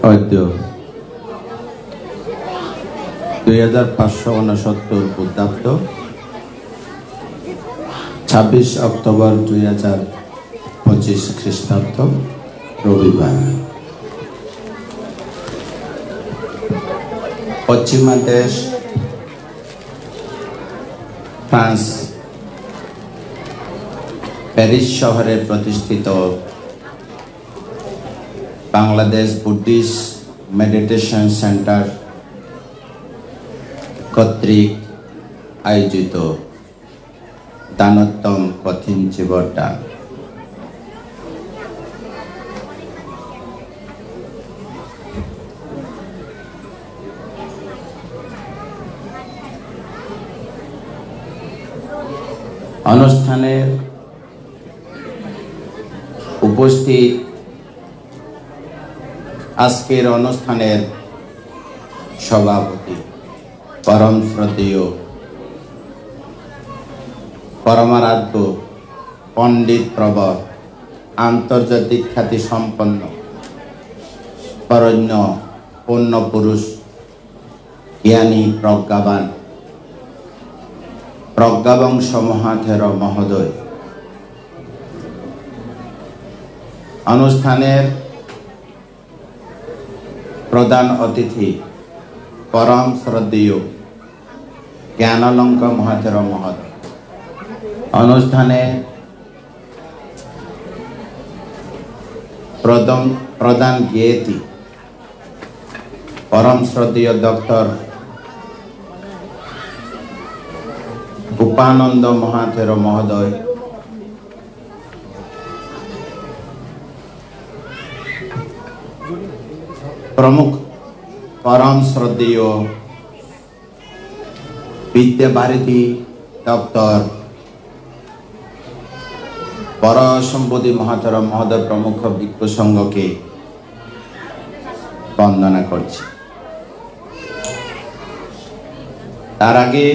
অদ্য 2569 বুদ্ধাব্দ 26 অক্টোবর 2025 খ্রিস্টাব্দ রবিবার পশ্চিমা দেশ ফ্রান্স প্যারিস শহরে প্রতিষ্ঠিত বাংলাদেশ বুদ্ধিস্ট মেডিটেশন সেন্টার কর্তৃক আয়োজিত দানোত্তম কঠিন জীবনদান অনুষ্ঠানের উপস্থিত আজকের অনুষ্ঠানের সভাপতি পরম শ্রদ্ধেয় পরমারাধ্য পণ্ডিত প্রবর আন্তর্জাতিক খ্যাতি সম্পন্ন বরেণ্য পূর্ণ পুরুষ জ্ঞানী প্রজ্ঞাবংশ মহাথের মহোদয়, অনুষ্ঠানের প্রধান অতিথি পরম শ্রদ্ধেয় জ্ঞানালঙ্ক মহাথের মহোদয়, অনুষ্ঠানে প্রধান জ্ঞেতি পরম শ্রদ্ধেয় ডক্টর উপানন্দ মহাথের মহোদয়, প্রমুখ পরম শ্রদ্ধেয় বিদ্যাভারতী ডক্টর পরশম্বদী মহাথের মহোদয় প্রমুখ ভিক্ষু সংঘকে বন্দনা করছি। তার আগে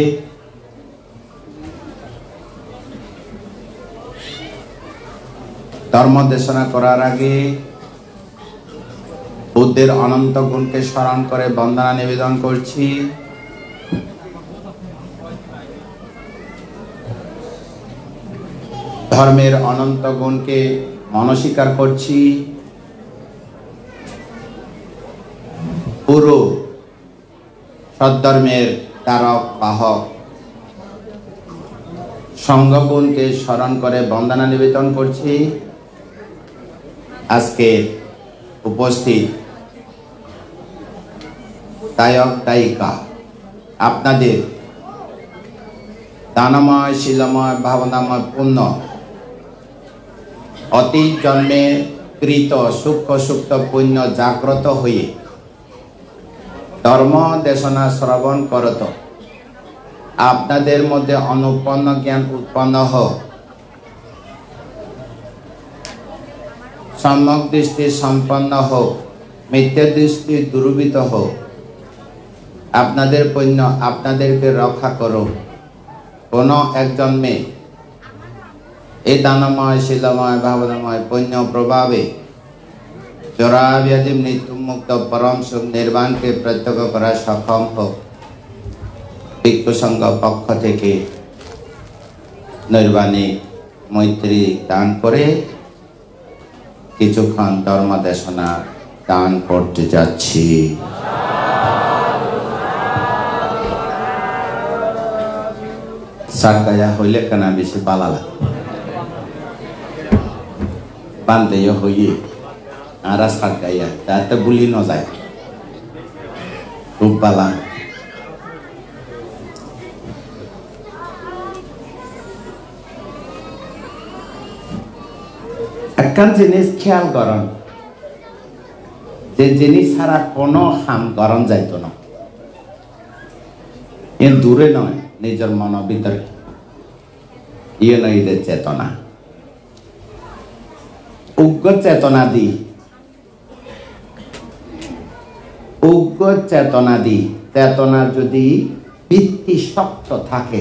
ধর্ম দেশনা করার আগে বুদ্ধের অনন্ত গুণকে স্মরণ করে বন্দনা নিবেদন করছি। ধর্মের অনন্ত গুণকে মনস্বীকার করছি। পুরো সদ্ধর্মের তারক বাহক সংঘগুণকে স্মরণ করে বন্দনা নিবেদন করছি। আজকে উপস্থিত দায়ক দায়িকা আপনাদের দানময় শিলময় ভাবনাময় পূর্ণ অতীত জন্মে কৃত সূক্ষ্ম সুপ্ত পুণ্য জাগ্রত হয়ে ধর্ম দেশনা শ্রবণ করত আপনাদের মধ্যে অনুপন্ন জ্ঞান উৎপন্ন হোক, সম্যক দৃষ্টি সম্পন্ন হোক, মিথ্যা দৃষ্টি দুর্বৃত হোক। আপনাদের পুণ্য আপনাদেরকে রক্ষা করো। কোন এক জন্মে এই দানময় শিলময় ভাবনাময় পুণ্য প্রভাবে জরা ব্যাধি মৃত্যু মুক্ত পরম সুখ নির্বাণকে প্রত্যক্ষ করা সক্ষম হোক। ভিক্ষু সংঘ পক্ষ থেকে নৈর্বাণিক মৈত্রী দান করে কিছুক্ষণ ধর্ম দেশনা দান করতে যাচ্ছি। সারকায়া হইলে কেনা বেশি বালালা বান্ধে হইয়ে আর সারকায়া তাতে বুলি ন যায় খুব বালা। একখান জিনিস খেয়াল করেন, যে জিনিস ছাড়া কোনো হাম করণ যাইত না, এ দূরে নয় নিজের মন ভিতরে, ইয়ে নয় এদের চেতনা উগ্র চেতনা দি উগ্র চেতনা দি চেতনা যদি ভিত্তি শক্ত থাকে,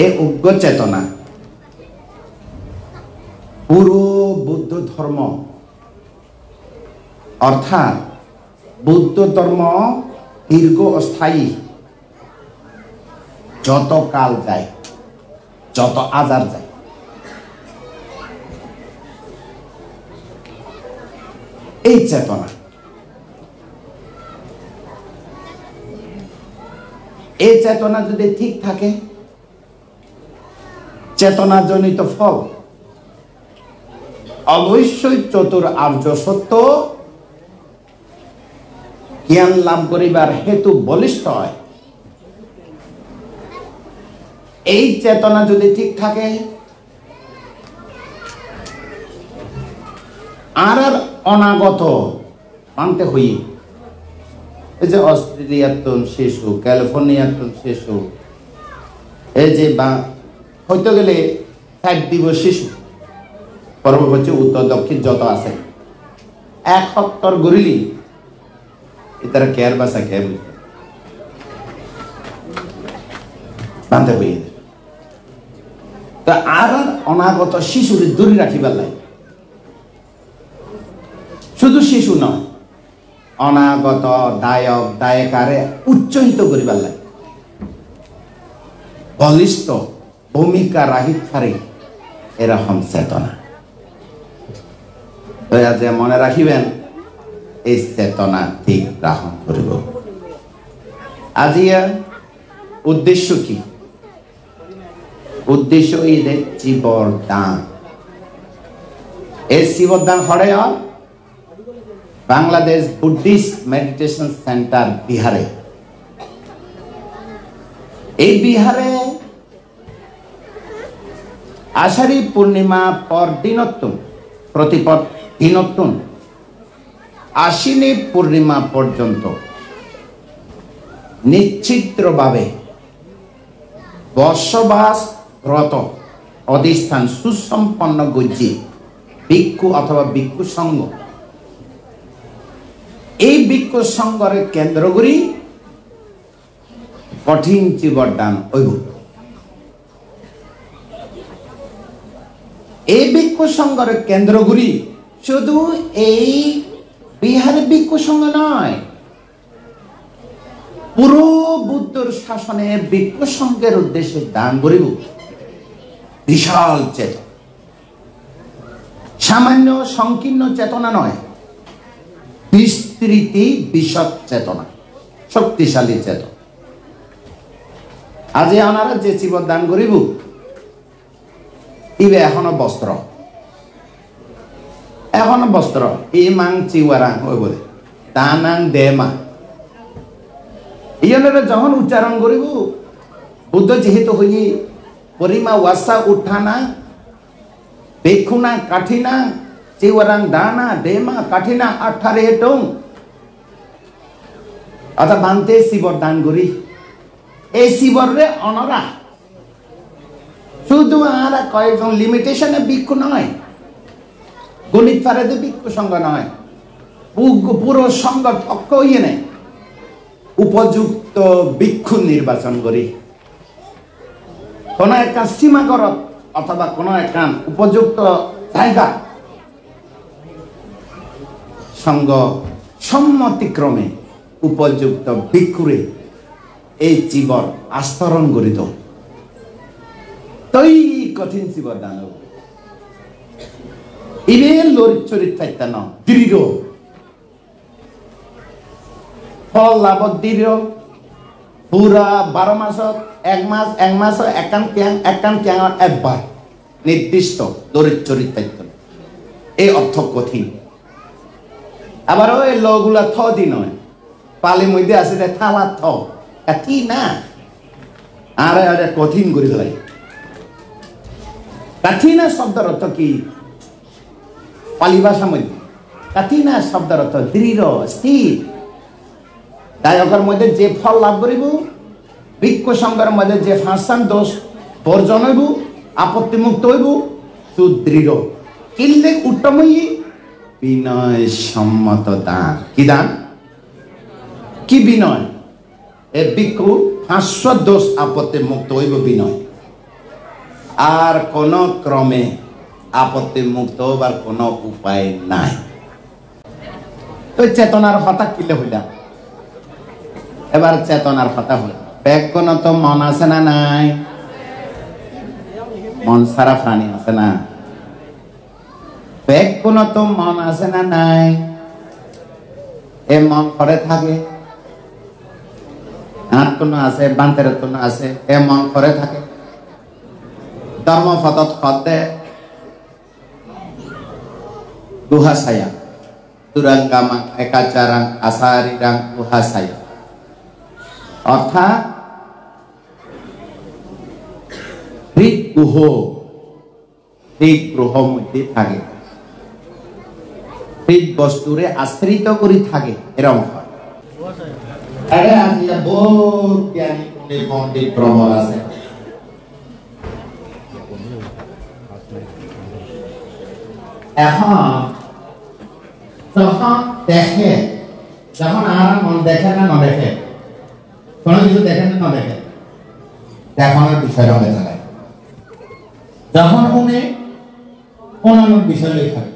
এ উগ্র চেতনা পুরো বৌদ্ধ ধর্ম অর্থাৎ বৌদ্ধ ধর্ম দীর্ঘস্থায়ী, যত কাল যায়, যত আজার যায়। এই চেতনা, এই চেতনা যদি ঠিক থাকে, চেতনাজনিত ফল অবশ্যই চতুর আর্য সত্য জ্ঞান লাভ করিবার হেতু বলিষ্ঠ হয়। এই চেতনা যদি ঠিক থাকে, আর অনাগত মানতে হই। এই যে অস্ট্রেলিয়ার তন শিশু, ক্যালিফোর্নিয়ার তন শিশু, এই যে বা হইতে গেলে 60 দিবস শিশু, পরবর্তী উত্তর দক্ষিণ যত আছে, 1 হেক্টর গড়িলি এটার কেয়ার বাসা কে মানতে হই। তা আর অনাগত শিশুর দূরে রাখিবার লাগে, শুধু শিশু নয়, অনাগত দায়ক দায়িকারে উচ্চারিত করিবার লাগে, বলিষ্ঠ ভূমিকা রাখিতারে এরকম চেতনা। যে মনে রাখিবেন, এই চেতনা ঠিক গ্রহণ করিব। আজি উদ্দেশ্য কি? উদ্দেশ্য এই যে জীবর দান। এই জীবর দান হরে বাংলাদেশ বুদ্ধিস্ট মেডিটেশন সেন্টার বিহারে। এই বিহারে আষাঢ়ী পূর্ণিমা পর দিনত্তম, প্রতিপদ দিনত্তম, আশ্বিনী পূর্ণিমা পর্যন্ত নিশ্চিত্রভাবে বসবাস ব্রত অধিষ্ঠান সুসম্পন্ন গজ্জি ভিক্ষু অথবা ভিক্ষু সংঘ, এই ভিক্ষু সংঘরে কেন্দ্র করি কঠিন জীবদান হইব। এই ভিক্ষু সংঘরে কেন্দ্র করি শুধু এই বিহারে ভিক্ষু সংঘ নয়, পুরো বুদ্ধর শাসনে ভিক্ষু সংঘের উদ্দেশ্যে দান করিব। বিশাল চেতনা, সামান্য সংকীর্ণ চেতনা নয়, বিস্তৃতি বিশদ চেতনা, শক্তিশালী চেতনা। আজি ওনারা যে জীবন দান করিব, ইবে এখনো বস্ত্র, এখনো বস্ত্র, এই মাং চিওয়ারাং ওই বলে তানাং দেমা, ইয়নেরা যখন উচ্চারণ করিব, বুদ্ধ যেহেতু হই পরিমা ওয়াসা উঠানা বেখুনা কাঠিনা চিওয়ারাং দানা দেমা কাঠিনা 18 টং, অর্থাৎ বানতে শিবর দান করি। এই শিবরে অনরা শুধু আর কয়েকজন লিমিটেশনে ভিক্ষু নয়, গণিত পারে ভিক্ষু সংঘ নয়, পুরো সংঘ পক্ষ হইয়ে নেয়, উপযুক্ত ভিক্ষু নির্বাচন করি। কোন একটা সীমাগরত অথবা কোন একটা উপযুক্ত জায়গা সংঘ সম্মতিক্রমে উপযুক্ত ভিক্ষুরে এই জীবন আস্তরণ করিত, তৈ কঠিন জীবন দান ইবে লড়ি চরিত্র ন দৃঢ় ফল লাভ দৃঢ়, পুরা 12 মাসত 1 মাস 1 মাস একান ক্যাং একবার নির্দিষ্ট দরিদ্র চরিত্র, এই অর্থ কঠিন। আবার ওই লগুলা থ দি নয়, পালি মধ্যে আছে থালা থ কি না, আর কঠিন করে ফেলাই। কাঠিনা শব্দের অর্থ কি? পালি ভাষা মধ্যে কাঠিনা শব্দের অর্থ দৃঢ় স্থির। দায়কের মধ্যে যে ফল লাভ করিব, ভিক্ষু সংঘের মধ্যে যে ফাঁসান দোষ বর্জন হইব, আপত্তি মুক্ত হইব, সুদৃঢ় কিনলে উত্তমই বিনয় সম্মত দান। কি দান? কি বিনয়? এ ভিক্ষু ফাঁস দোষ আপত্তি মুক্ত হইব বিনয়, আর কোন ক্রমে আপত্তি মুক্ত হবার কোন উপায় নাই। তো চেতনার কথা কিলে হইলা এবার চেতনার কথা হল ব্যাগ কোন তো মন আছে না নাই মন সারা প্রাণী আছে না ব্যাগ কোন তো মন আছে না নাই এ মন করে থাকে আর কোন আছে বান্তের কোন আছে এ মন করে থাকে ধর্মপথত পদে দুহাসায়া তুরঙ্গামা একাচারাং আসারিরাং দুহাসায়া অর্থাৎ হৃদগুহ হৃদগ্রহ মধ্যে থাকে হৃদ বস্তুরে আশ্রিত করে থাকে এরকম হয় আরে আজিয়া বহুত জ্ঞানী পণ্ডিত প্রবল আছে এখন যখন দেখে যখন আর মন দেখে না না দেখে কোনো কিছু দেখে না না দেখে দেখানোর বিষয় রঙে থাকে যখন উনি অন্যান্য বিষয় লই থাকে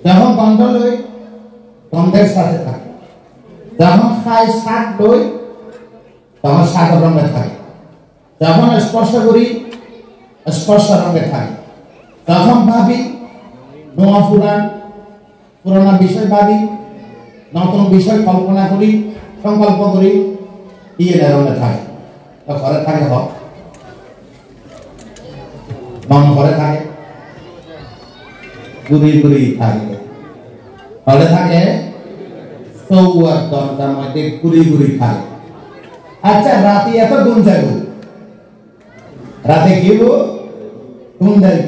যখন গন্ধ লই গন্ধের সাথে থাকে যখন খাই শাক লই তখন শাক রঙে থাকে যখন স্পর্শ করি স্পর্শ রঙে থাকে যখন ভাবি নোয়া পুরানা বিষয় ভাবি নতুন বিষয় কল্পনা করি সংকল্প করি ইয়ে রঙে থাকে ঘরে থাকে হোক মন ঘরে থাকে ঘুরি ঘুরি থাকে ঘরে থাকে চৌয়ার দরজার মধ্যে ঘুরি ঘুরি থাকে আচ্ছা রাতে এত গুণ যাইব রাতে গিব গুণ যাইব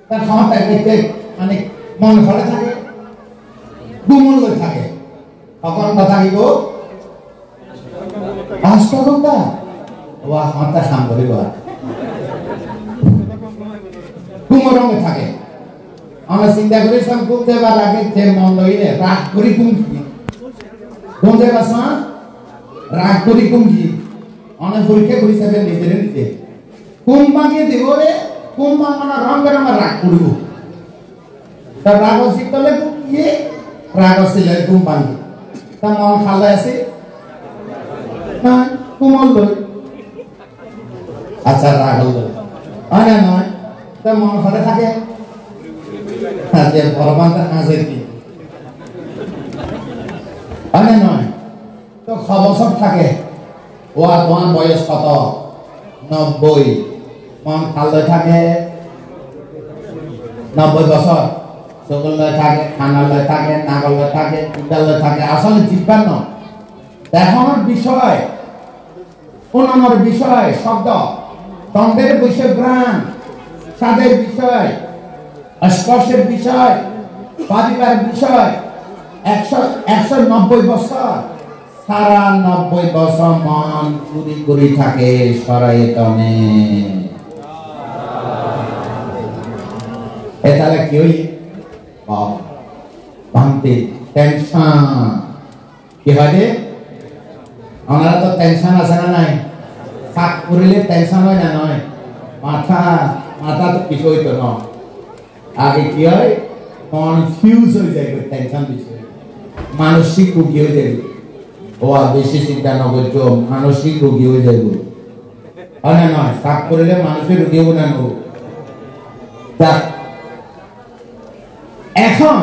তার খাওয়া থাকে মানে মন ঘরে থাকে গুমন হয়ে থাকে তখন কথা গিব পাঁচটা ঘন্টা ও আমারটা সাম করিব গুমর রঙে থাকে আমরা চিন্তা করি সব ঘুম দেবার আগে যে মন লইলে রাগ করি কুমকি ঘুম দেবার সময় রাগ করি কুমকি অনেক পরীক্ষা করি সাবে নিজের নিজে কোন বাগিয়ে দিব রে কোন মানে রঙের আমার রাগ করব তার রাগ শিখলে কুমকিয়ে রাগ ছিলে ঘুম বাগি তা মন খালে আছে না কুমল লই আচ্ছা রাগ হল হয় না নয় তা মন ঘরে থাকে আজকে ভরবানটা আছে কি হয় না নয় তো খবর সব থাকে ও আর তোমার বয়স কত 90 মন খালে থাকে 90 বছর সকল থাকে খানালয় থাকে নাগলয় থাকে বিদ্যালয় থাকে আসলে জীবান্ন দেখানোর বিষয় অন্যান্য বিষয় শব্দ তন্ত্রের বিষয় গ্রাম স্বাদের বিষয় স্পর্শের বিষয় পারিবার বিষয় 190 বছর সারা 90 বছর মন চুরি করে থাকে সরায়তনে তাহলে কি হই ভাঙতে টেনশন কি হয় ওনারা তো টেনশন আছে না নাই শাক করিলে টেনশন হয় না নয় মাথা তো কিছু হইতো না আগে কি হয় কনফিউজ হয়ে যায় টেনশন বিষয়ে মানসিক রোগী হয়ে যাবে ও আর বেশি চিন্তা না করছো মানসিক রোগী হয়ে যাবে হয় না নয় শাক করিলে মানুষের রোগী হবে না এখন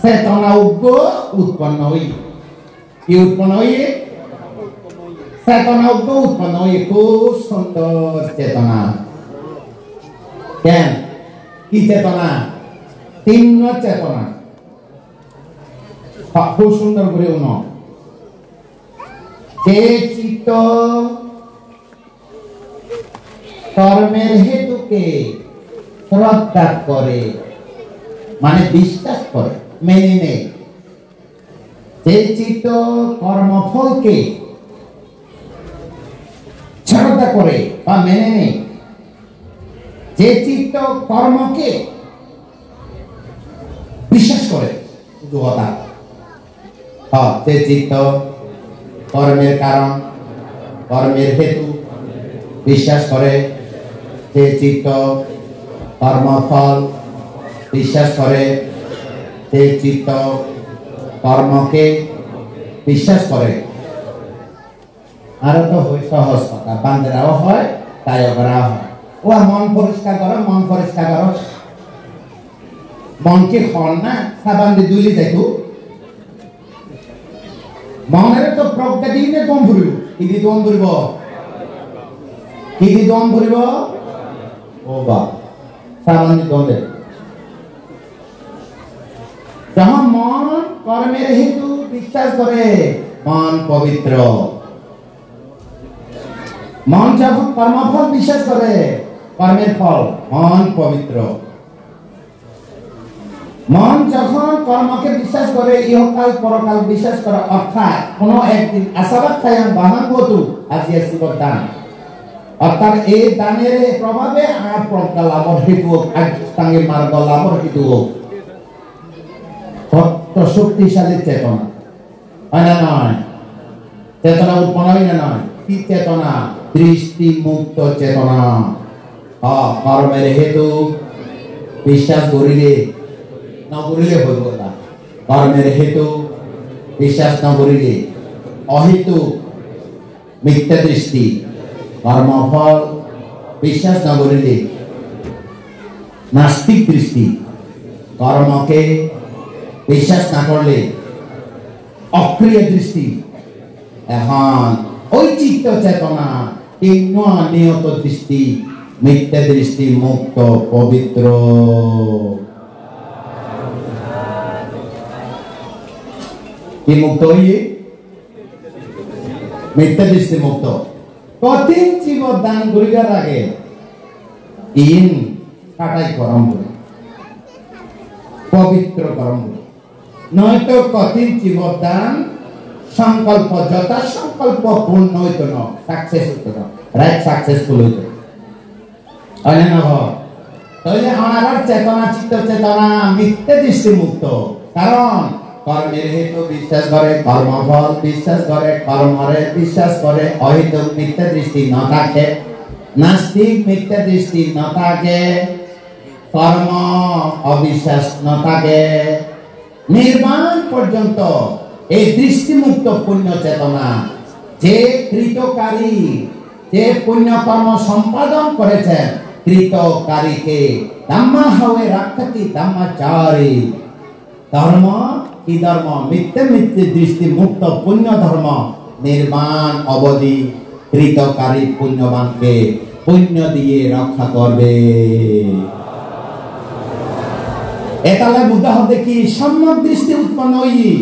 চেতনা উৎপন্ন হই কি উৎপন্ন হই চেতনা উৎপন্ন হই খুব সুন্দর চেতনা কেন কি চেতনা তিন্ন চেতনা খুব সুন্দর করে যে চিত্ত কর্মের হেতুকে শ্রদ্ধা করে মানে বিশ্বাস করে মেনে নেয় যে চিত্ত কর্মফলকে শ্রদ্ধা করে বা মেনে নেয় যে চিত্ত কর্মকে বিশ্বাস করে যে চিত্ত কর্মের কারণ কর্মের হেতু বিশ্বাস করে যে চিত্ত কর্মফল বিশ্বাস করে যে চিত্ত কর্মকে বিশ্বাস করে। আর তো হয় সহজ কথা, বান্দেরাও হয় তাই করাও হয়। ও মন পরিষ্কার করো, মন পরিষ্কার করো, মনকে খন না সাবান দিয়ে ধুইলে যাইতো। মনের তো প্রজ্ঞা দিয়ে দম ভরিব, কি দিয়ে দম ভরিব, কি দিয়ে দম ভরিব, ও বা সাবান দিয়ে দম দেব। যখন মন কর্মের হেতু বিশ্বাস করে মন পবিত্র। মন যখন কর্মফল বিশ্বাস করে কর্মের ফল মন পবিত্র। মন যখন কর্মকে বিশ্বাস করে ইহকাল পরকাল বিশ্বাস করে, অর্থাৎ কোন একদিন আশাবাদ খায়াম বাহান বতু আজিয়া শিবর দান, অর্থাৎ এই দানের প্রভাবে আর প্রজ্ঞা লাভর হেতু আষ্টাঙ্গিক মার্গ লাভর হেতু সত্য শক্তিশালী চেতনা হয় না নয়? চেতনা উৎপন্ন হয় না নয়? কি চেতনা? দৃষ্টি মুক্ত চেতনা। কর্মের হেতু বিশ্বাস করিলে না করিলে হইব না। কর্মের হেতু বিশ্বাস না করিলে অহেতু মিথ্যা দৃষ্টি, কর্মফল বিশ্বাস না করিলে নাস্তিক দৃষ্টি, কর্মকে বিশ্বাস না করলে অক্রিয় দৃষ্টি। এখন ওই চিত্ত চেতনা নিয়ত দৃষ্টি, মিথ্যা দৃষ্টি মুক্ত পবিত্র। কি মুক্ত হইয়ে? মিথ্যা দৃষ্টি মুক্ত। কঠিন জীবন দান করিবার আগে ইন কাটাই গরম করে পবিত্র গরম করে, নয়তো কঠিন জীবন দান সংকল্প যথা সংকল্প পূর্ণ হইত না, সাকসেস হইত না, রাইট সাকসেসফুল হইত না। তাহলে আমার চেতনা চিত্ত চেতনা মিথ্যা দৃষ্টি মুক্ত। কারণ কর্মের হেতু বিশ্বাস করে, কর্মফল বিশ্বাস করে, কর্মরে বিশ্বাস করে, অহেতুক মিথ্যা দৃষ্টি না থাকে, নাস্তিক মিথ্যা দৃষ্টি না থাকে, কর্ম অবিশ্বাস না থাকে, নির্বাণ পর্যন্ত এই দৃষ্টিমুক্ত পুণ্য চেতনা যে কৃতকারী, যে পুণ্য কর্ম সম্পাদন করেছেন, কৃতকারীকে ধাম্মা হয়ে রাখতি ধাম্মাচারী। ধর্ম কি ধর্ম? মিথ্যে মিথ্যে দৃষ্টি মুক্ত পুণ্য ধর্ম নির্মাণ অবধি কৃতকারী পুণ্যবানকে পুণ্য দিয়ে রক্ষা করবে। এতালে বুদ্ধ হতে কি সম্যক দৃষ্টি উৎপন্ন হইয়ে,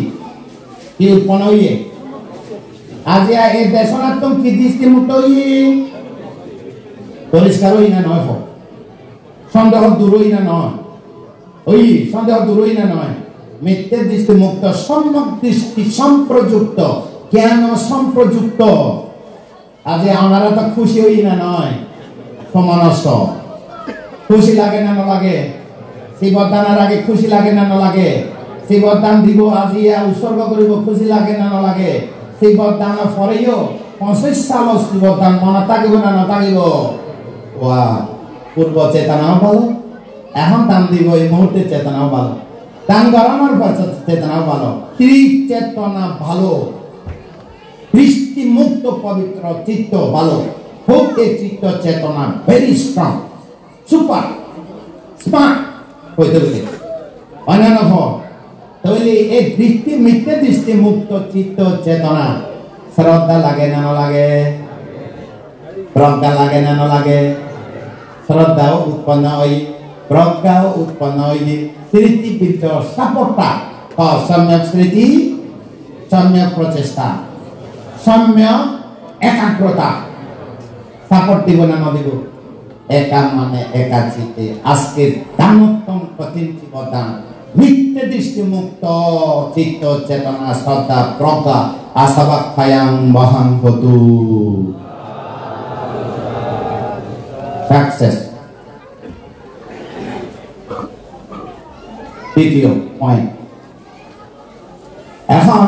কি উৎপন্ন হইয়ে আজ এই দেশনাত্ম কি দৃষ্টি মুক্ত হইয়ে পরিষ্কার হই না নয়, সন্দেহ দূর হই না নয়, ওই সন্দেহ দূর হই না নয়, মিথ্যে দৃষ্টি মুক্ত সম্যক দৃষ্টি সম্প্রযুক্ত জ্ঞান সম্প্রযুক্ত। আজ আমরা তো খুশি হই না নয়, সমানস্ত খুশি লাগে না লাগে? শিবদানের আগে খুশি লাগে না লাগে? শিবদান দিব আজি উৎসর্গ করিব, খুশি লাগে না লাগে? শিবদান পরেও 25 সাল শিবদান মনে থাকিব না নথাকিব? পূর্ব চেতনাও ভালো, এখন দান দিব এই মুহূর্তে চেতনাও ভালো, দান করানোর পর চেতনাও ভালো, ত্রিচেতনা ভালো, দৃষ্টি মুক্ত পবিত্র চিত্ত ভালো। হোক এই চিত্ত চেতনা ভেরি স্ট্রং, সুপার স্মার্ট হইতে হবে অন্যান্য ফল। তাহলে এই দৃষ্টি মিথ্যে দৃষ্টি মুক্ত চিত্ত চেতনা শ্রদ্ধা লাগে না লাগে? প্রজ্ঞা লাগে না লাগে? শ্রদ্ধাও উৎপন্ন হই, প্রজ্ঞাও উৎপন্ন হইলে স্মৃতি বৃদ্ধ সাপোর্টটা সম্যক স্মৃতি, সম্যক প্রচেষ্টা, সম্যক একাগ্রতা সাপোর্ট দিব না দিব? একা মানে একা চিতে আজকে দানোত্তম কঠিন জীবদান মিথ্যে দৃষ্টি মুক্ত চিত্ত চেতনা শ্রদ্ধা প্রজ্ঞা আশাবাদ খায়াং বহান হতু সাকসেস। দ্বিতীয় পয়েন্ট, এখন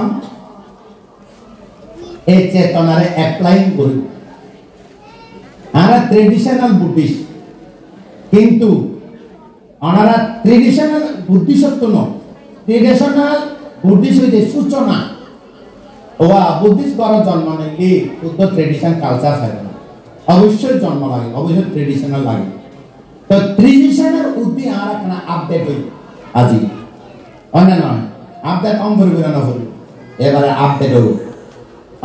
এই চেতনারে অ্যাপ্লাইং করি। আমরা ট্রেডিশনাল বুদ্ধিস্ট, কিন্তু ওনারা ট্রেডিশনাল বুদ্ধিসত্ব নয়, ট্রেডিশনাল বুদ্ধিস্ট হইতে সূচনা ওয়া বুদ্ধিস্ট করার জন্ম নাকি শুদ্ধ ট্রেডিশন কালচার থাকে না, অবশ্যই জন্ম লাগে, অবশ্যই ট্রেডিশনাল লাগে। তো ট্রেডিশনাল উদ্দি আর একটা আপডেট হই আজি অন্য নয়, আপডেট কম করি না করি, এবারে আপডেট হইব।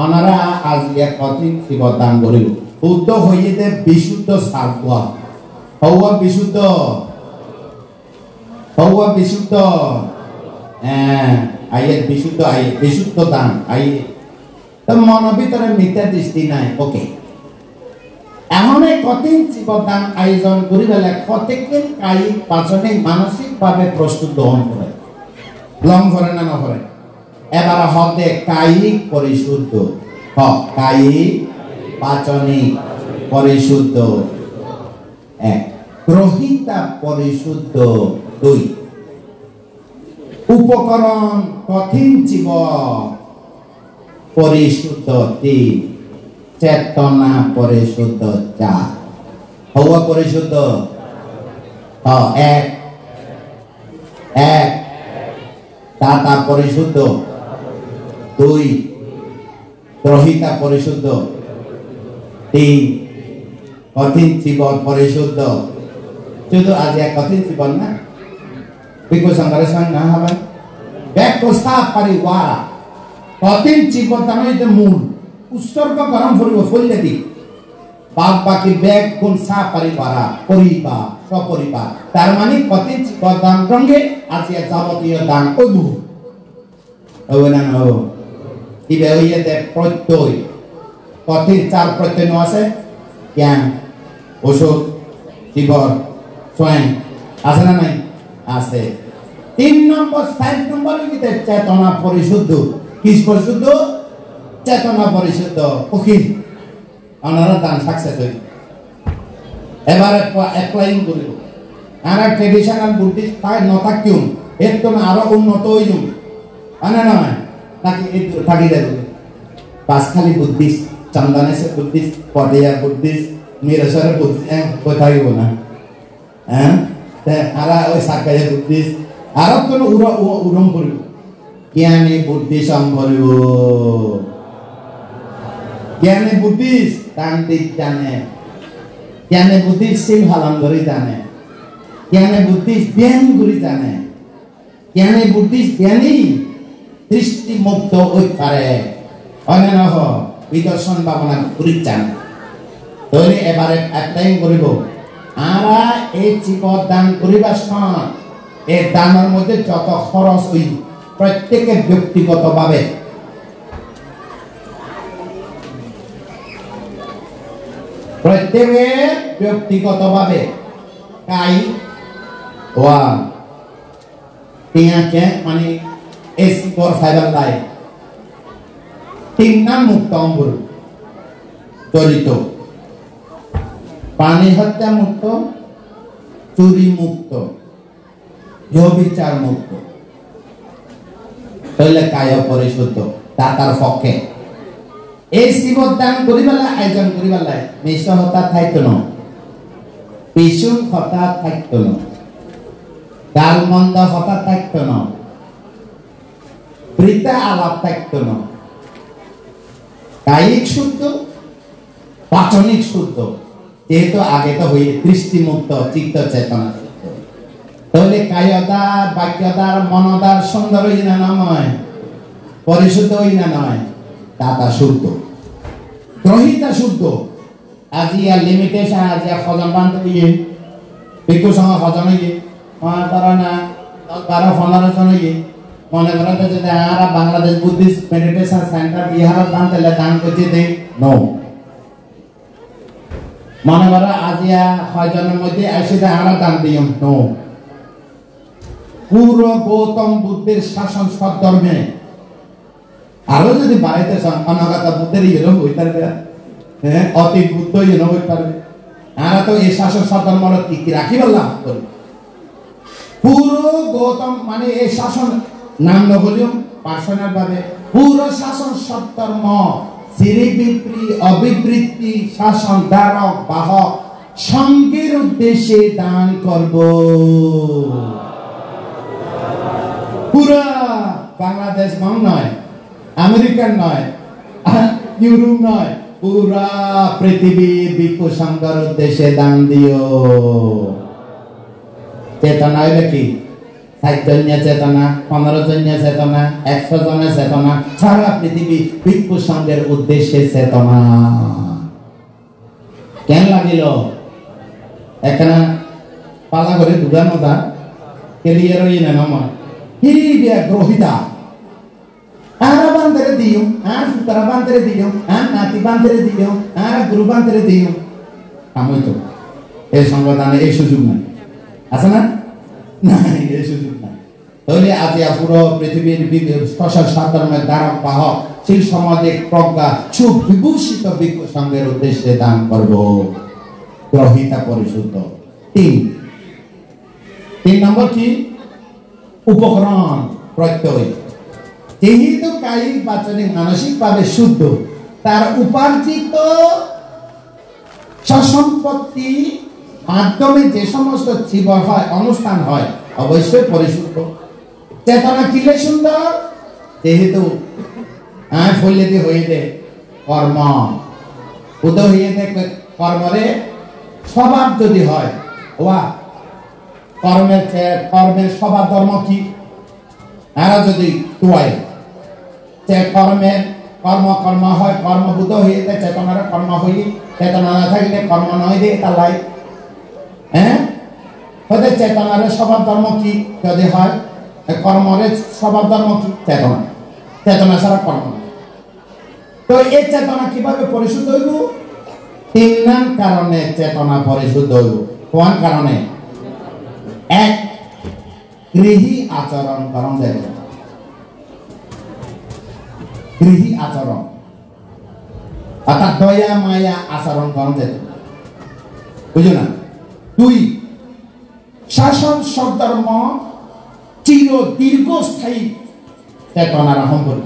ওনারা আজ এক কঠিন শিবদান করিব, শুদ্ধ হইতে বিশুদ্ধ সারবা, হওয়া বিশুদ্ধ, হওয়া বিশুদ্ধ, আইয়ে বিশুদ্ধ, আইয়ে বিশুদ্ধ দান, আইয়ে তো মনের ভিতরে মিথ্যা দৃষ্টি নাই। ওকে, এমন এক কঠিন শিবদান আয়োজন করি বেলা প্রত্যেকের কায়িক পাচনিক মানসিক ভাবে প্রস্তুত গ্রহণ করে, লং করে না নকরে। এবার হতে কায়িক পরিশুদ্ধ, কায়িক পাচনিক পরিশুদ্ধ এক, গ্রহিতা পরিশুদ্ধ দুই, উপকরণ কঠিন জীব পরিশুদ্ধ তিন, চেতনা পরিশুদ্ধ চার, হওয়া পরিশুদ্ধ এক, এক দাতা পরিশুদ্ধ দুই, গ্রহিতা পরিশুদ্ধ তিন, কঠিন জীবন পরিশুদ্ধ। শুধু আজ এক কঠিন জীবন না, বিকু সংঘর্ষ না হবে ব্যাগ প্রস্তাব পারিওয়ারা কঠিন জীবন তার মূল উৎসর্গ গরম করিব ফলে দি বাদ বাকি ব্যাগ গুণ সা পারিবারা পরিবার সপরিবার, তার মানে কঠিন জীবন দান সঙ্গে আজ যাবতীয় দান করব হবে না হব ইবে হইয়ে দে প্রত্যয় কঠিন চার প্রত্যয় আছে, জ্ঞান ওষুধ জীবন স্বয়ং আছে না নাই আছে। তিন নম্বর সাইড নম্বর হইতে চেতনা পরিশুদ্ধ, কি পরিশুদ্ধ? চেতনা পরিশুদ্ধ উকিল ওনারা দান সাকসেস হইল। এবারে অ্যাপ্লাইং করিব আর ট্রেডিশনাল বুদ্ধিস্ট নথা কিউ এর তো আরো উন্নত হইল না নয় নাকি থাকি যাবে Panchkhali Buddhist, Chandaneshwar Buddhist, Patiya Buddhist, মিরেশ্বরের বুদ্ধিস্ট কোথায় গো না হ্যাঁ, আর ওই সাকাইয়া বুদ্ধিস্ট আরো কোনো উরম করিব, জ্ঞানী বুদ্ধিসম করিব, জ্ঞানী বুদ্ধিস্ট তান্ত্রিক জানে, জ্ঞানী বুদ্ধিস্ট সিং হালাম করে জানে, জ্ঞানী বুদ্ধিস্ট জ্ঞান করে জানে, জ্ঞানী বুদ্ধিস্ট জ্ঞানী দৃষ্টি মুক্ত হই পারে, অন্যান্য বিদর্শন ভাবনা করি জানে। তাহলে এবারে অ্যাপ্লাই করিব আরা এই জীবন দান করিবার সময় এই দানের মধ্যে যত খরচ হই প্রত্যেকের ব্যক্তিগতভাবে কাই ওয়া টিয়াকে মানে এসি পর ফাইবার লাই তিন নাম মুক্ত অম্বর চরিত, পানি হত্যা মুক্ত, চুরি মুক্ত, ব্যভিচার মুক্ত, তাহলে কায় পরিশুদ্ধ দাতার পক্ষে এই শিবদান করিবেলা আয়োজন করিবেলা মিশ হতা থাকতো না, পিছু হতা থাকতো না, গাল মন্দ হতা থাকতো না, বৃতা আলাপ থাকতো না, কায়িক শুদ্ধ পাচনিক শুদ্ধ, যেহেতু আগে তো হয়ে দৃষ্টি মুক্ত চিত্ত চেতনা শুদ্ধ, তাহলে কায়দার বাক্যদার মনদার সুন্দর হই না নয়, পরিশুদ্ধ হই না নয়, দাতা শুদ্ধ, গ্রহিতা শুদ্ধ। আজিয়া লিমিটেশন আজিয়া খজন বান্ধ হইয়ে বিকু সঙ্গে খজন হইয়ে তারা না 12-15 জন হইয়ে মনে করেন তো যদি আর বাংলাদেশ বুদ্ধিস্ট মেডিটেশন সেন্টার বিহার দান তাহলে দান করতে দেই নো, মনে করা আজিয়া 6 জনের মধ্যে আসে আমরা দান দিই নো। পুরো গৌতম বুদ্ধের শাসন সদ্ধর্মে আরো যদি বাড়াইতে চান অনাগত বুদ্ধের ইয়েও হই পারবে, হ্যাঁ অতি বুদ্ধ ইয়েও হই পারবে, আর তো এই শাসন সদ্ধর্মর কি রাখি বললাম পুরো গৌতম মানে এই শাসন নাম নবলিও পার্সোনাল ভাবে পুরো শাসন সদ্ধর্ম শ্রীবিপ্রি অবিবৃত্তি শাসন ধারক বাহক সঙ্গের উদ্দেশ্যে দান করব। পুরো বাংলাদেশ নয়, আমেরিকান নয়, ইউরোপ নয়, পুরা পৃথিবীর ভিক্ষু সংঘের উদ্দেশ্যে দান দিও। চেতনা হইলে কি? 60 জনের চেতনা, 15 জনের চেতনা, 100 জনের চেতনা, সারা পৃথিবী ভিক্ষু সংঘের উদ্দেশ্যে চেতনা। কেন লাগিল? এখানে পালা করে দুগান মজা কেরিয়ার হই না নমা হি বিয়া গ্রহিতা আর বান্দরে দিও, আর সুতরা বান্দরে দিও, আর নাতি বান্দরে দিও, আর গুরু বান্দরে দিও। আমি তো এই সংগঠনে এই সুযোগ নাই, আছে না? নাই, এই সুযোগ নাই। তাহলে আজ পুরো পৃথিবীর স্পেশাল সাধারণের দ্বারা বাহক সেই সমাজের প্রজ্ঞা সুবিভূষিত ভিক্ষু সংঘের উদ্দেশ্যে দান করব। গ্রহিতা পরিশুদ্ধ। 3 নম্বর কি? উপকরণ প্রত্যয়। যেহেতু কায়িক বাচনিক মানসিক ভাবে শুদ্ধ, তার উপার্জিত সম্পত্তি মাধ্যমে যে সমস্ত জীবন হয়, অনুষ্ঠান হয়, অবশ্যই পরিশুদ্ধ। চেতনা কিলে সুন্দর? যেহেতু ফলিতে হইতে কর্ম উদয় হইতে কর্মরে স্বভাব যদি হয়, ওয়া কর্মের স্বভাব ধর্ম কি? এরা যদি তুয়ায় কর্ম হয়, কর্মবুদ্ধ হইতে চেতনার কর্ম হইলে, চেতনা না থাকলে কর্ম নয় দিয়ে তালাই। হয়তো চেতনার স্বভাব ধর্ম কি যদি হয়, কর্মের স্বভাব ধর্ম কি? চেতনা। চেতনা ছাড়া কর্ম নয়। তো এই চেতনা কিভাবে পরিশুদ্ধ হইব? 3 কারণে চেতনা পরিশুদ্ধ হইব। কোন কারণে? 1, গৃহী আচরণ করণ যাবে। গৃহী আচরণ অর্থাৎ দয়া মায়া আচরণ করণ যাবে, বুঝো না? 2, শাসন সদ্ধর্ম চির দীর্ঘস্থায়ী চেতনার সম্পর্ক।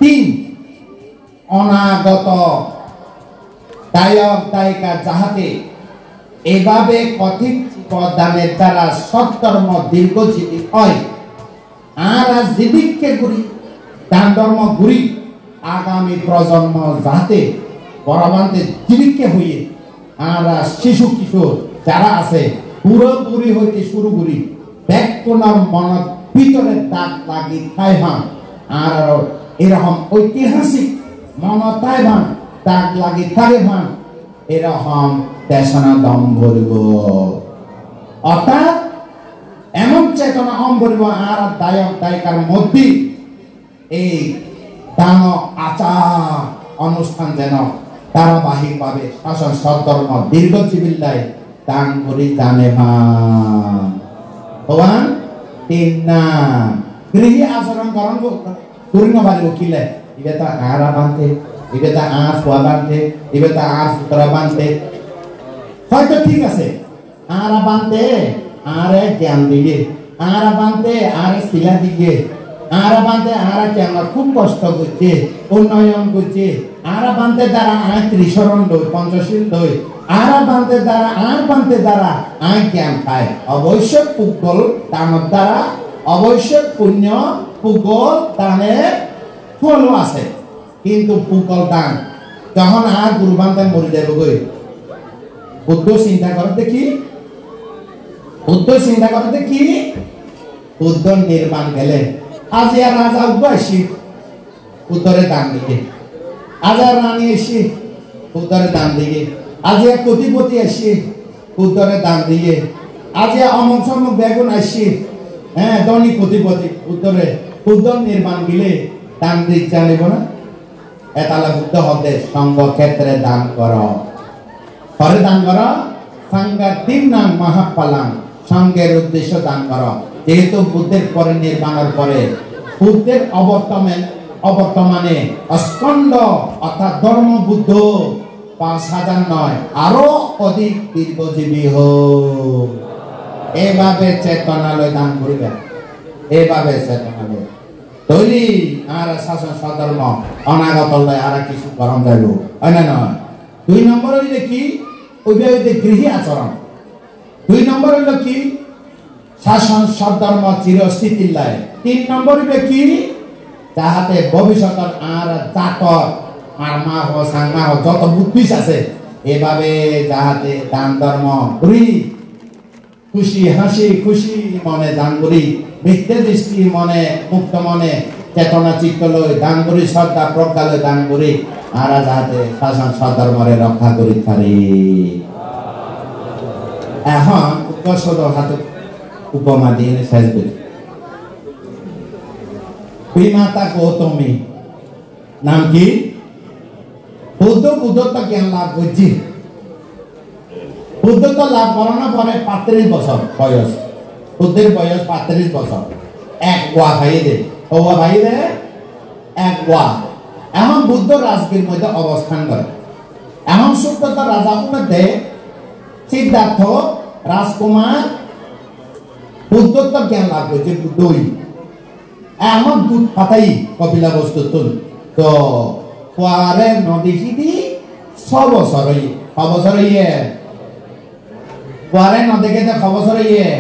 3, অনাগত দায়ক দায়িকা যাহাতে এভাবে কথিত দানের দ্বারা সৎকর্ম দীর্ঘজীবী হয়, আর জীবিককে গুরি দান ধর্ম গুরি আগামী প্রজন্ম যাতে বড়বান্তে জীবিককে হইয়ে, আর শিশু কিশোর যারা আছে পুরোপুরি হইতে শুরু করি ব্যাকুণার মনত ভিতরে দাগ লাগি খাই ভান, আর এরকম ঐতিহাসিক মনতাই ভান দাগ লাগি থাকে ভান, এরকম দেশনা দম ভরিব। অর্থাৎ এমন চেতনা অম ভরিব আর দায়ক দায়িকার মধ্যে এই দান আচার অনুষ্ঠান যেন ধারাবাহিক ভাবে শাসন সদ্ধর্ম দীর্ঘজীবী দান করি জানে ভান। 3 গৃহী আচরণ করণ করিন পারিব কিলে ইবে তা আরা বানতে, ইবে তা ফুয়া বানতে, ইবে তা সুতরা বানতে। হয়তো ঠিক আছে, আরা বানতে আরে জ্ঞান দিয়ে, আরা বানতে আরে শিলা দিয়ে, আরা বানতে আরা কেন খুব কষ্ট করছে, উন্নয়ন করছে, আরা বানতে দ্বারা ত্রিশরণ লই, পঞ্চশীল লই, আরা বানতে দ্বারা বানতে দ্বারা জ্ঞান পায়। অবশ্য পুগল দানের দ্বারা অবশ্যই পুণ্য পুগল দানের ফল আছে, কিন্তু পুগল দান যখন গুরু বান্ধায় মরি যাব গই, বুদ্ধ চিন্তা করতে কি? বুদ্ধ নির্মাণ গেলে আজ আর রাজা উদ্বাসী উত্তরে দান দিকে, আজ আর রানী এসে উত্তরে দান দিকে, আজ আর কোটিপতি এসে উত্তরে দান দিয়ে, আজ অমক সমক বেগুন আসি ধনী কোটিপতি উত্তরে বুদ্ধ নির্মাণ গেলে দান দিক জানিব না। এতালে বুদ্ধ হতে সঙ্গ ক্ষেত্রে দান কর, পরে দান কর, সাংঘার 3 নাম মহাপালাং সঙ্গের উদ্দেশ্য দান কর। যেহেতু বুদ্ধের পরে নির্মাণের পরে বুদ্ধের অবর্তমানে স্কন্দ অর্থাৎ ধর্ম বুদ্ধ 5000 নয় আরো অধিক দীর্ঘজীবী হোক। এইভাবে চেতনালয় দান করিবে, এইভাবে চেতনালয় তৈরি আর শাসন সধর্ম অনাগত লয় আর কিছু করম যাইব, হয় না নয়? 2 নম্বর হইলে কি? গৃহী আচরণ। 2 নম্বর হইল কি? শাসন সদ্ধর্ম চিরস্থিতির লাই। 3 নম্বর কি যাহাতে ভবিষ্যতের আর জাতর আর মা হো সাংমা হো যত বুদ্ধিস আছে এভাবে যাহাতে দান ধর্ম করি খুশি হাসি খুশি মনে দান করি মিথ্যে দৃষ্টি মনে মুক্ত মনে চেতনা চিত্ত লই দান করি শ্রদ্ধা প্রজ্ঞা লই দান করি আর যাহাতে শাসন সদ্ধর্মরে রক্ষা করি পারি। এখন উপসদ হাতে উপমা দিয়ে শেষ করি। মাতা গৌতমী নাম কি? বুদ্ধত্ব জ্ঞান লাভ করছি। বুদ্ধত্ব লাভ করানোর পরে 35 বছর বয়স, বুদ্ধের বয়স 35 বছর। এক গোয়া খাইয়ে দে, গোয়া খাইয়ে দে এক গোয়া। এখন বুদ্ধ রাজগীর মধ্যে অবস্থান করে। এখন সুব্রত রাজা মধ্যে সিদ্ধার্থ রাজকুমার বুদ্ধত্ব জ্ঞান লাভ করছে বুদ্ধই। এখন দুধ পাতাই কপিলা বস্তু তুল তো পরে নদী সিদি 6 বছর ইয়ে পরে নদী খেতে 6 বছর ইয়ে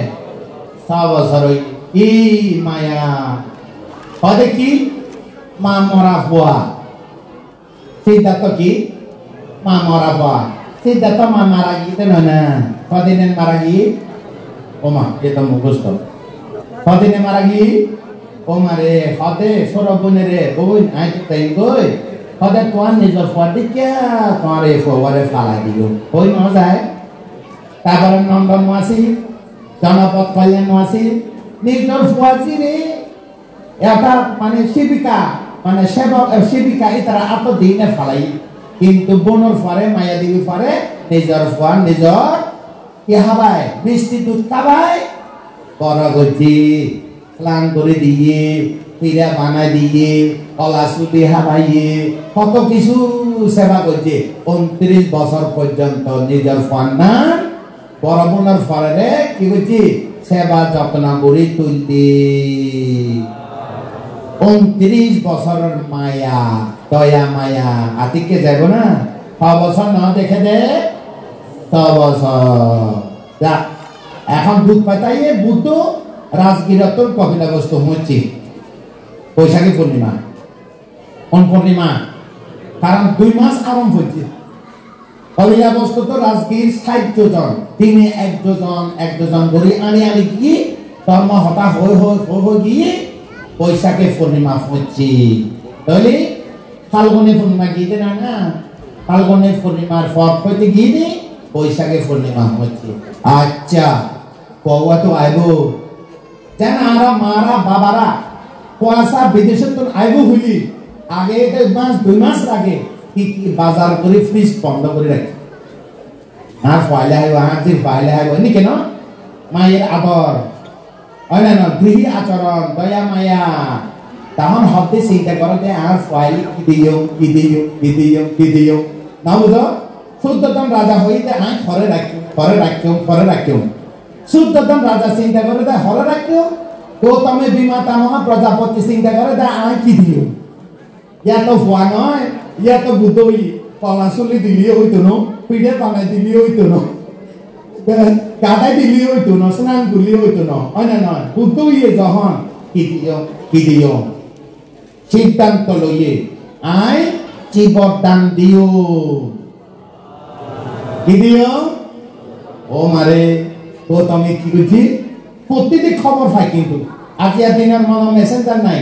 6 বছর ই মায়া হদে কি মা মরা হওয়া। সিদ্ধার্থ কি মা মরা হওয়া। সিদ্ধার্থ মা মারা গিয়ে নয় না কদিনে মারা গিয়ে ওমা এটা মুখস্থ কদিনে মারা গিয়ে ও মারে হদে সরবনে রে বউন আই তাই গই হদে তোয়ান নিজর ফদি কে তোমারে ফওয়ারে ফালা দিও হই ন যায়। তারপরে নন্দন মাসি জনপদ কল্যাণ মাসি নিজর ফুয়াজি রে এটা মানে শিবিকা মানে সেবক শিবিকা ইতারা আত দিনে ফালাই কিন্তু বনর ফরে মায়া দেবী ফরে নিজর ফুয়া নিজর কি হাবাই মিষ্টি দুধ খাবাই বড় গজি স্নান করে দিয়ে পিড়া বানাই দিয়ে কলা চুলি হাবাইয়ে কত কিছু সেবা করছে। 29 বছর পর্যন্ত নিজের ফান্নান বড় বোনের ফরে কি করছি সেবা যত্ন করে তুলতে। 29 বছরের মায়া দয়া মায়া আতিকে যাব না 6 বছর না দেখে দে 6 বছর। এখন দুধ পাতাইয়ে বুদ্ধ রাজগিরতর কপিলা বস্তু হচ্ছে বৈশাখী পূর্ণিমা। কোন পূর্ণিমা? কারণ 2 মাস আরম্ভ হচ্ছে। কপিলা বস্তু তো রাজগির 60 জন তিনি একজন ধরে আনি গিয়ে ধর্ম হতা হয়ে গিয়ে বৈশাখী পূর্ণিমা হচ্ছে। তাহলে ফাল্গুনী পূর্ণিমা গিয়ে না না ফাল্গুনী পূর্ণিমার পর হইতে গিয়ে বৈশাখী পূর্ণিমা হচ্ছে। আচ্ছা কওয়া তো আইব যেন আরা মারা বাবারা কুয়াশা বিদেশে তো আইব হইলি আগে 2 মাস আগে কি বাজার করে ফ্রিজ বন্ধ করে রাখি আর ফাইলে আইব হাজির ফাইলে আইব নি কেন মায়ের আদর হয় না গৃহী আচরণ দয়া মায়া তখন হতে চিন্তা করতে আর ফাইল কি দিও না বুঝো। 14 জন রাজা হইতে আয় ঘরে রাখিও 14 জন রাজা চিন্তা করে দেয় হরে রাখিও গৌতমে বিমাতা মহা প্রজাপতি চিন্তা করে দেয় আয় কি দিও। ইয়া তো ভুয়া নয় ইয়া তো বুধই কলা চুলি দিলিও হইতো ন পিঠে বানাই দিলিও হইতো ন গাদাই দিলিও হইতো ন স্নান করলিও হইতো ন হয় না নয় বুদ্ধ ইয়ে যখন কি দিও সিদ্ধান্ত লইয়ে আয় জীবদান দিও কি দিও ও মারে তো তুমি কি বুঝি প্রতিদিন খবর পাই কিন্তু আজিয়া দিনের মনে মেসেঞ্জার নাই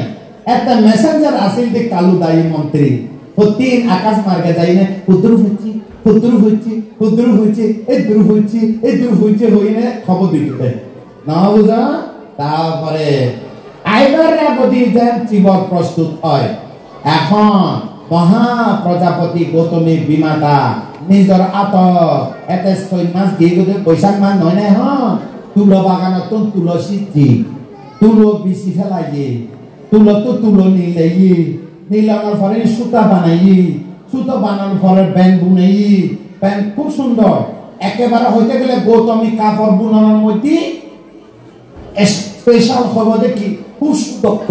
একটা মেসেঞ্জার আসিল যে কালু দায়ী মন্ত্রী প্রতিদিন আকাশ মার্গে যাই না কুদ্রু হচ্ছে এই দূর হচ্ছে হইনে খবর দিতে না বুঝা। তারপরে আইবার বদি যেন জীবন প্রস্তুত হয়। এখন মহা প্রজাপতি গৌতমী বিমাতা নিজর আতর এতে 6 মাস দিয়ে গেলে বৈশাখ মাস নয় না হ্যাঁ তুলো বাগানত তুলসী তুলো বিচি ফেলাইয়ে তুলো নীলানোর পরে সুতা বানানোর পরে ব্যাংক বুনাই ব্যাংক খুব সুন্দর একেবারে হইতে গেলে গৌতমী কাপড় বুনানোর মধ্যে স্পেশাল খবর দেখি খুব সুদক্ষ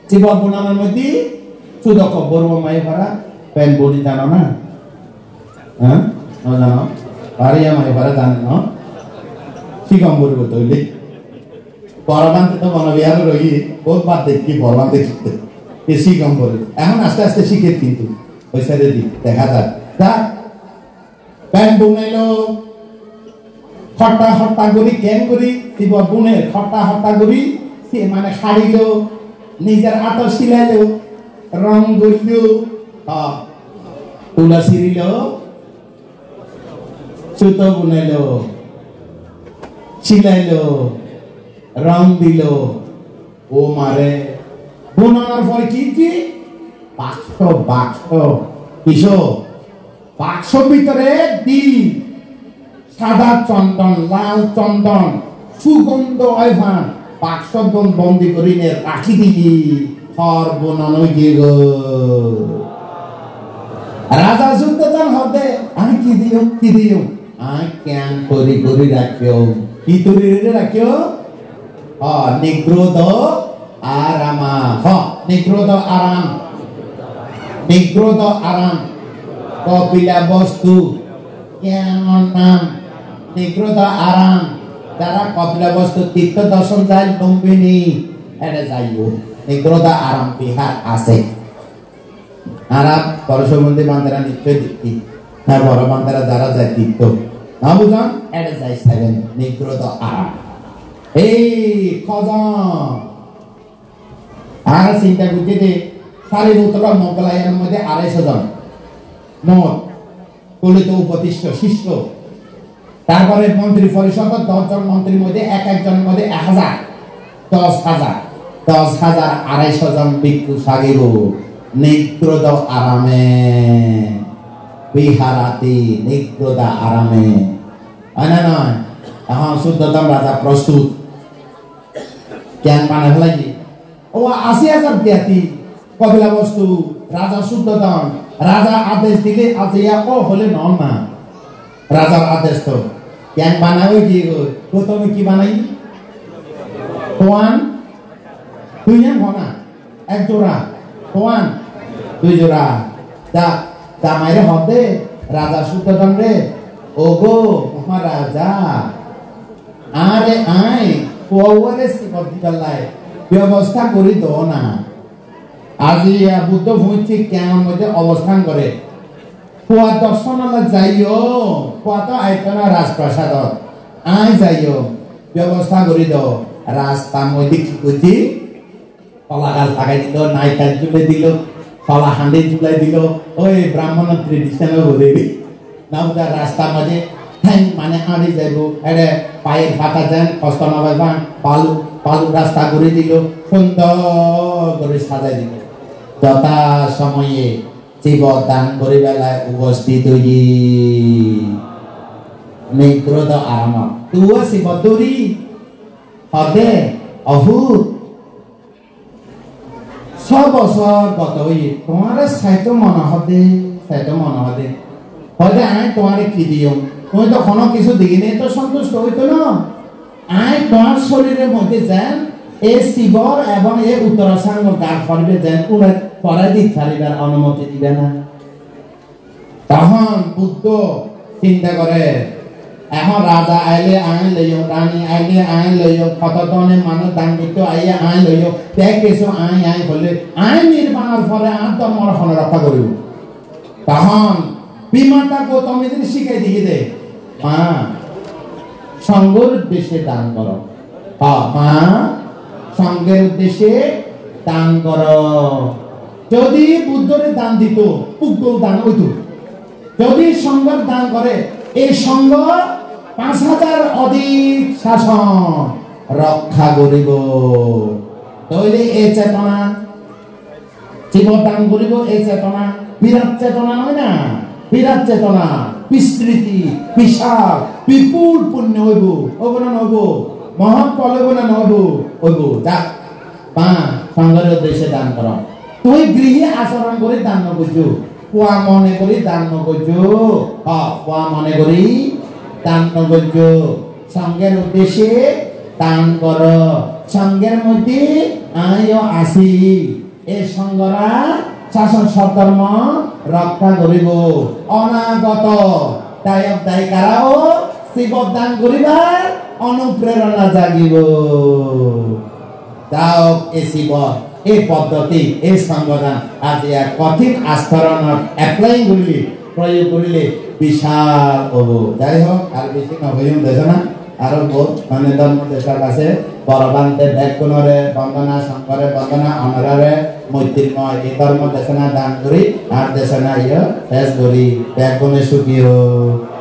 জীবন বুনানোর মধ্যে সুদক্ষ বড় মাই ভরা ব্যাংক বুনি জানো না হ্যাঁ জানো পারিয়া মাই ভরা জানে না কি কম বলবো তৈরি বড়বান্তে তো বনবিহার রই বহুত বাদ দেখি বড়বান্তে শিখতে বেশি কম করে এখন আস্তে আস্তে শিখে কিন্তু ওই সাইডে দিক দেখা যাক যা প্যান্ট বুনাইলো হট্টা হট্টা করি কেন করি শিব বুনে হট্টা হট্টা করি সে মানে শাড়িল নিজের আতর সিলাইল রং করিল তুলা সিরিল সুতো বুনাইল সিলাইল রং দিল ও মারে বুনানোর পরে কি কি বাক্স বাক্স কিসো বাক্স ভিতরে দিই সাদা চন্দন লাল চন্দন সুগন্ধ অয়ভান বাক্স বন্দি করি নে রাখি দিলি হর বোনানো গিয়ে গো রাজা যুদ্ধদান হবে আমি কি দিও আমি কেন করি করি রাখিও কি তরি রাখিও নিগ্রোধ আরামা নিগ্রোধ আরাম নিগ্রোধ আরাম কপিলা বস্তু কেমন নাম নিগ্রোধ আরাম যারা কপিলা বস্তু তীর্থ দর্শন যায় লুম্বিনী এটা যাইও নিগ্রোধ আরাম বিহার আছে আরাম পরশবন্ধী বান্দারা নিশ্চয় দেখি হ্যাঁ বড় বান্দারা যারা যায় তীর্থ না বুঝান এটা যাই সেভেন নিগ্রোধ আরাম এই খজন আর চিন্তা করতে দে সারি উত্তরা মোগলাইয়ের মধ্যে 250 জন মোট কলিত উপতিষ্ঠ শিষ্য তারপরে মন্ত্রী পরিষদ 10 জন মন্ত্রীর মধ্যে এক একজনের মধ্যে 1000 10,000 250 জন ভিক্ষু সাগির নিগ্রোধ আরামে বিহারাতি নিগ্রোধ আরামে হয় না নয় এখন শুদ্ধতম রাজা প্রস্তুত জ্ঞান মানে ফেলাই ও 80,000 দেয়াতি কপিলা বস্তু রাজা শুদ্ধতম রাজা আদেশ দিলে আজিয়া ও হলে নন না রাজার আদেশ তো জ্ঞান বানাবে কি প্রথমে কি বানাই ওয়ান দুই না এক জোড়া ওয়ান দুই জোড়া যা জামাইরে হবে রাজা শুদ্ধতম রে ও গো মহারাজা আরে আই ওরে সিবদিবালাই ব্যবস্থা করি দো না আজি বুদ্ধ ভূমি কেমন মধ্যে অবস্থান করে কুয়া দর্শনালয় যাইও কুয়া তো আইতনা রাজপ্রাসাদ আই যাইও ব্যবস্থা করি দো রাস্তা মধ্যে কি করছি কলা গাছ লাগাই দিল নাইকাল জুলে দিল কলা হান্ডি জুলাই দিল ওই ব্রাহ্মণ ট্রেডিশনাল বলে না রাস্তার মাঝে মানে আড়ি যাইব এড়ে পায়ের ফাটা যান কষ্ট না পাইবান বালু বালু রাস্তা করে দিল সুন্দর করে সাজাই দিল যথা সময়ে শিব দান করে বেলায় উপস্থিত হই নিগ্রোধ আরাম তুও শিব দৌড়ি হবে অভূত 6 বছর গত হই তোমার সাইতো মনে হবে হয়তো আই তোমারে কি দিও তুমি তো কোনো কিছু দিনে তো সন্তুষ্ট হইতো না আই তোমার শরীরের মধ্যে যান এই শিবর এবং এই উত্তরাসাঙ্গ গাছ করবে যান পুরা পড়াই দিতে পারিবার অনুমতি দিবে না তখন বুদ্ধ চিন্তা করে এখন রাজা আইলে আইন লইও রানী আইলে আইন লইও কতজনে মানুষ দান করতে আইয়ে আইন লইও তে কিছু আইন হলে আইন নির্মাণের পরে আর ধর্মর রক্ষা করিব তখন বিমানটা গৌতম শিখাই দিয়ে দে মা সঙ্গের উদ্দেশ্যে দান করো মা সঙ্গের উদ্দেশ্যে দান করো যদি বুদ্ধরে দান দিত পুগ্গ দান হইত যদি সঙ্গের দান করে এই সঙ্গ 5,000 অধিক শাসন রক্ষা করিব তইলে এই চেতনা জীব দান করিব এই চেতনা বিরাট চেতনা নয় না বিরাট চেতনা বিস্তৃতি বিশাল বিপুল পুণ্য হইব হইব না নহব মহৎ ফল হইব না নহব হইব যা পা সঙ্গের উদ্দেশ্যে দান কর তুই গৃহে আচরণ করে দান নকরছো কুয়া মনে করি দান নকরছো কুয়া মনে করি দান নকরছো সঙ্গের উদ্দেশ্যে দান কর সঙ্গের মধ্যে আমিও আসি এই সঙ্গরা শাসন সধর্ম রক্ষা করিব অনাগত দায়ক দায়িকারাও শিব দান করিবার অনুপ্রেরণা জাগিব যাও এসিব এই পদ্ধতি এই সংগঠন আজ এক কঠিন আস্তরণত এপ্লাই করলে প্রয়োগ করলে বিশাল হব যাই হোক আর বেশি নবীন দেশ না আরো বহুত মানে ধর্ম দেশের আছে বরবান্তে ব্যাগুণরে বন্দনা শঙ্করে বন্দনা অনরারে মৈত্রীময় এই ধর্ম দেশনা দান করি আর দেশনা ইয়ে শেষ করি ব্যাগুণে সুখী হোক।